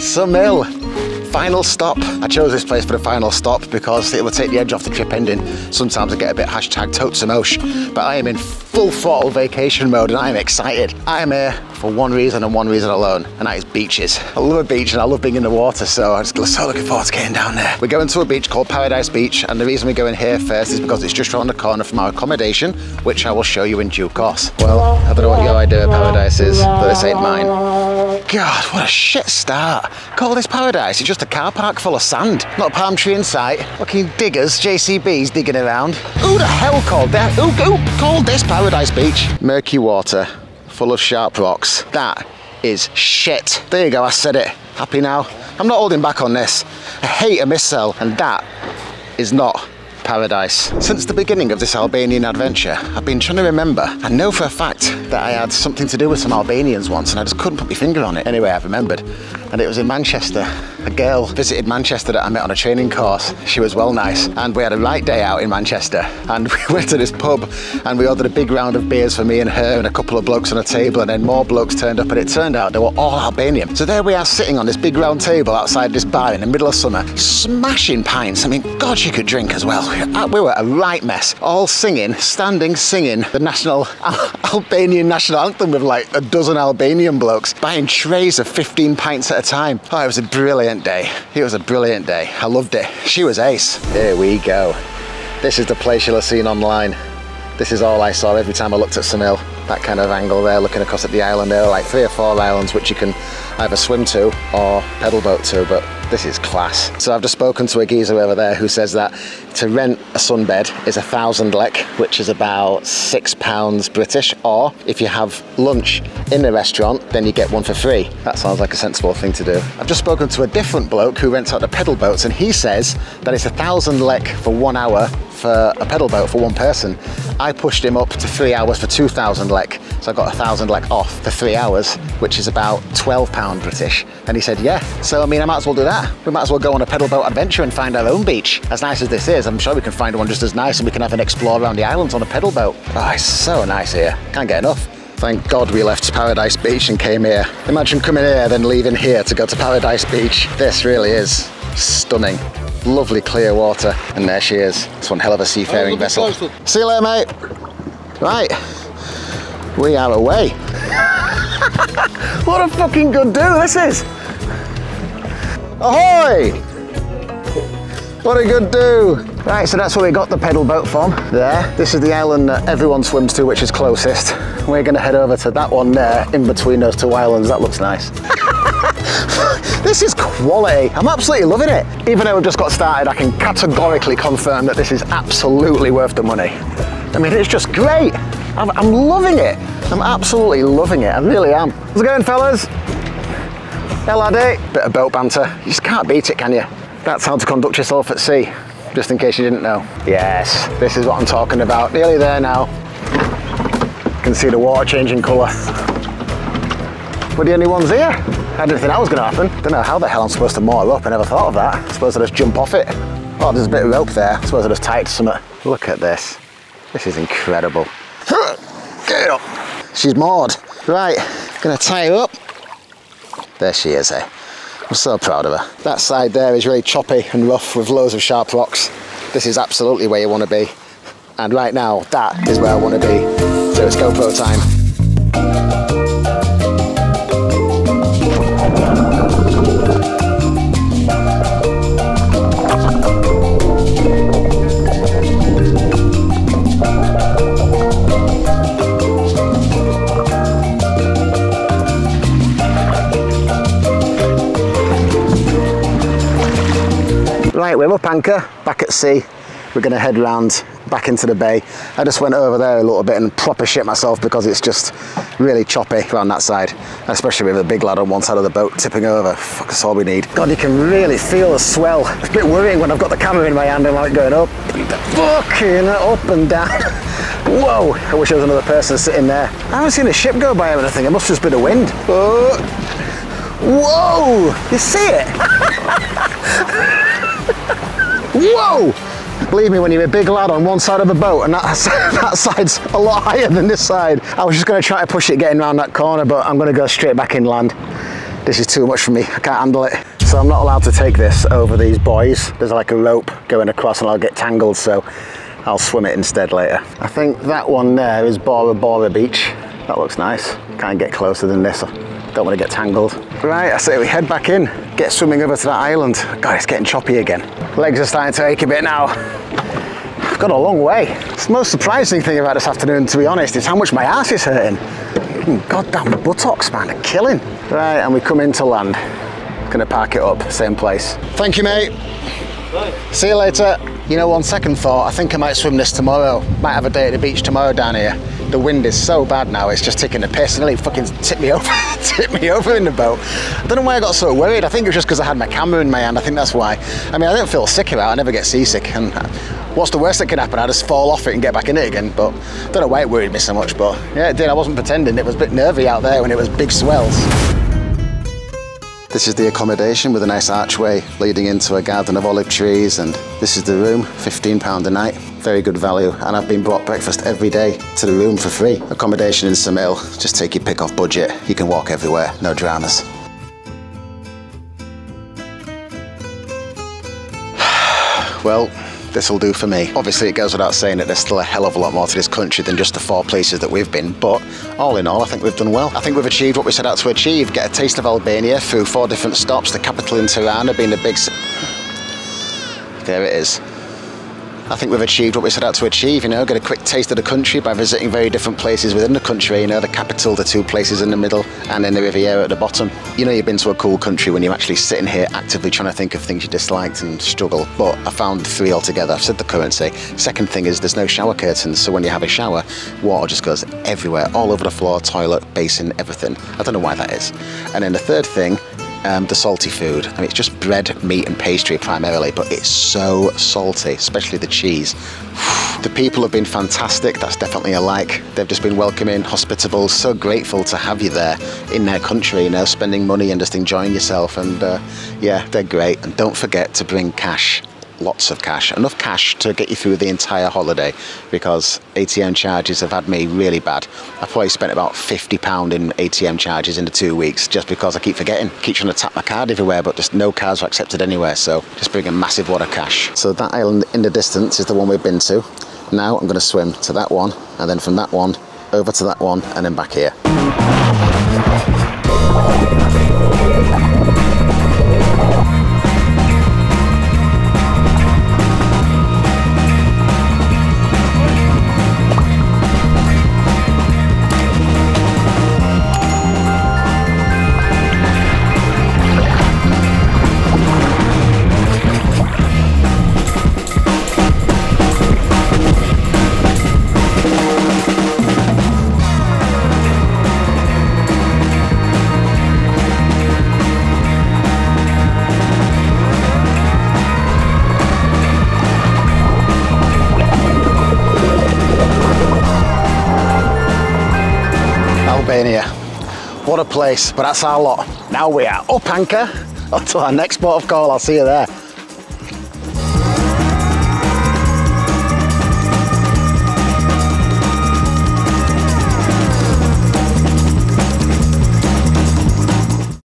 Ksamil. Final stop. I chose this place for the final stop because it will take the edge off the trip ending. Sometimes I get a bit hashtag #Ksamil, but I am in full throttle vacation mode and I am excited. I am here for one reason and one reason alone, and that is beaches. I love a beach and I love being in the water, so I'm just so looking forward to getting down there. We're going to a beach called Paradise Beach, and the reason we're going here first is because it's just around the corner from our accommodation, which I will show you in due course. Well, I don't know what your idea of paradise is, but this ain't mine. God, what a shit start. Call this paradise? It's just a car park full of sand. Not a palm tree in sight. Fucking diggers, JCBs digging around. Who the hell called that? Who called this Paradise Beach? Murky water, full of sharp rocks. That is shit. There you go, I said it. Happy now? I'm not holding back on this. I hate a missile, and that is not paradise. Since the beginning of this Albanian adventure, I've been trying to remember. I know for a fact that I had something to do with some Albanians once and I just couldn't put my finger on it. Anyway, I've remembered. And it was in Manchester. A girl visited Manchester that I met on a training course. She was well nice. And we had a right day out in Manchester. And we went to this pub and we ordered a big round of beers for me and her and a couple of blokes on a table, and then more blokes turned up, and it turned out they were all Albanian. So there we are sitting on this big round table outside this bar in the middle of summer, smashing pints. I mean, God, she could drink as well. We were a right mess. All singing, standing singing the national Albanian national anthem with like a dozen Albanian blokes, buying trays of 15 pints at a time. Oh, it was a brilliant day. It was a brilliant day. I loved it. She was ace. Here we go. This is the place you'll have seen online. This is all I saw every time I looked at Ksamil. That kind of angle there, looking across at the island. There are like 3 or 4 islands which you can either swim to or pedal boat to, but this is class. So I've just spoken to a geezer over there who says that to rent a sunbed is 1,000 lek, which is about £6 British, or if you have lunch in the restaurant, then you get one for free. That sounds like a sensible thing to do. I've just spoken to a different bloke who rents out the pedal boats, and he says that it's 1,000 lek for 1 hour for a pedal boat for one person. I pushed him up to 3 hours for 2,000 lek, so I got 1,000 lek off for 3 hours, which is about £12 British. And he said, yeah, so I mean, I might as well do that. We might as well go on a pedal boat adventure and find our own beach. As nice as this is, I'm sure we can find one just as nice, and we can have an explore around the islands on a pedal boat. Oh, it's so nice here. Can't get enough. Thank God we left Paradise Beach and came here. Imagine coming here, then leaving here to go to Paradise Beach. This really is stunning. Lovely clear water, and there she is. It's one hell of a seafaring vessel. See you later, mate. Right, we are away. What a fucking good do this is. Ahoy! What a good do. Right, so that's where we got the pedal boat from. There. This is the island that everyone swims to, which is closest. We're gonna head over to that one there, in between those 2 islands. That looks nice. This is quality. I'm absolutely loving it. Even though we've just got started, I can categorically confirm that this is absolutely worth the money. I mean, it's just great. I'm loving it. I'm absolutely loving it. I really am. How's it going, fellas? LRD. Bit of boat banter. You just can't beat it, can you? That's how to conduct yourself at sea, just in case you didn't know. Yes, this is what I'm talking about. Nearly there now. You can see the water changing colour. We're the only ones here. I didn't think that was going to happen. Don't know how the hell I'm supposed to moor up. I never thought of that. I suppose I just jump off it. Oh, there's a bit of rope there. I suppose I just tie it to something. Look at this. This is incredible. Get up. She's moored. Right, gonna tie her up. There she is, eh? I'm so proud of her. That side there is really choppy and rough with loads of sharp rocks. This is absolutely where you want to be. And right now, that is where I want to be. So it's GoPro time. Right, we're up anchor, back at sea. We're gonna head round back into the bay. I just went over there a little bit and proper shit myself because it's just really choppy around that side, especially with a big lad on one side of the boat tipping over. Fuck, that's all we need. God, you can really feel the swell. It's a bit worrying when I've got the camera in my hand and like going up and fucking up and down. Whoa, I wish there was another person sitting there. I haven't seen a ship go by or anything. It must have just been the wind. Oh. Whoa, you see it? Whoa! Believe me, when you're a big lad on one side of the boat and that side's a lot higher than this side. I was just going to try to push it getting around that corner, but I'm going to go straight back inland. This is too much for me, I can't handle it. So I'm not allowed to take this over these buoys. There's like a rope going across and I'll get tangled, so I'll swim it instead later. I think that one there is Bora Bora Beach. That looks nice. Can't get closer than this. Don't want to get tangled. Right, I say we head back in, get swimming over to that island. God, it's getting choppy again. Legs are starting to ache a bit now. I've got a long way. The most surprising thing about this afternoon, to be honest, is how much my ass is hurting. Goddamn buttocks, man, are killing. Right, and we come into land. Gonna park it up, same place. Thank you, mate. Bye. See you later. You know, on second thought, I think I might swim this tomorrow. Might have a day at the beach tomorrow down here. The wind is so bad now, it's just taking the piss and it fucking tipped me over, tipped me over in the boat. I don't know why I got so worried. I think it was just because I had my camera in my hand. I think that's why. I mean, I don't feel sick about it. I never get seasick. And what's the worst that can happen? I just fall off it and get back in it again. But I don't know why it worried me so much. But yeah, it did. I wasn't pretending. It was a bit nervy out there when it was big swells. This is the accommodation with a nice archway leading into a garden of olive trees, and this is the room, £15 a night. Very good value, and I've been brought breakfast every day to the room for free. Accommodation in Ksamil, just take your pick off budget. You can walk everywhere, no dramas. Well, this'll do for me. Obviously it goes without saying that there's still a hell of a lot more to this country than just the 4 places that we've been, but all in all I think we've done well. I think we've achieved what we set out to achieve, get a taste of Albania through 4 different stops, the capital in Tirana being the big... There it is. I think we've achieved what we set out to achieve, you know, get a quick taste of the country by visiting very different places within the country, you know, the capital, the 2 places in the middle, and then the Riviera at the bottom. You know you've been to a cool country when you're actually sitting here actively trying to think of things you disliked and struggle, but I found 3 altogether. I've said the currency. Second thing is there's no shower curtains, so when you have a shower, water just goes everywhere, all over the floor, toilet, basin, everything. I don't know why that is. And then the third thing, the salty food. I mean, it's just bread, meat and pastry primarily, but it's so salty, especially the cheese. The people have been fantastic, that's definitely a like. They've just been welcoming, hospitable, so grateful to have you there in their country, you know, spending money and just enjoying yourself, and yeah, they're great. And don't forget to bring cash. Lots of cash, enough cash to get you through the entire holiday, because ATM charges have had me really bad. I've probably spent about £50 in ATM charges in the 2 weeks just because I keep forgetting. Keep trying to tap my card everywhere, but just no cards are accepted anywhere, so just bring a massive wad of cash. So that island in the distance is the one we've been to. Now I'm going to swim to that one, and then from that one over to that one, and then back here. Albania. What a place, but that's our lot. Now we are up anchor until our next port of call. I'll see you there.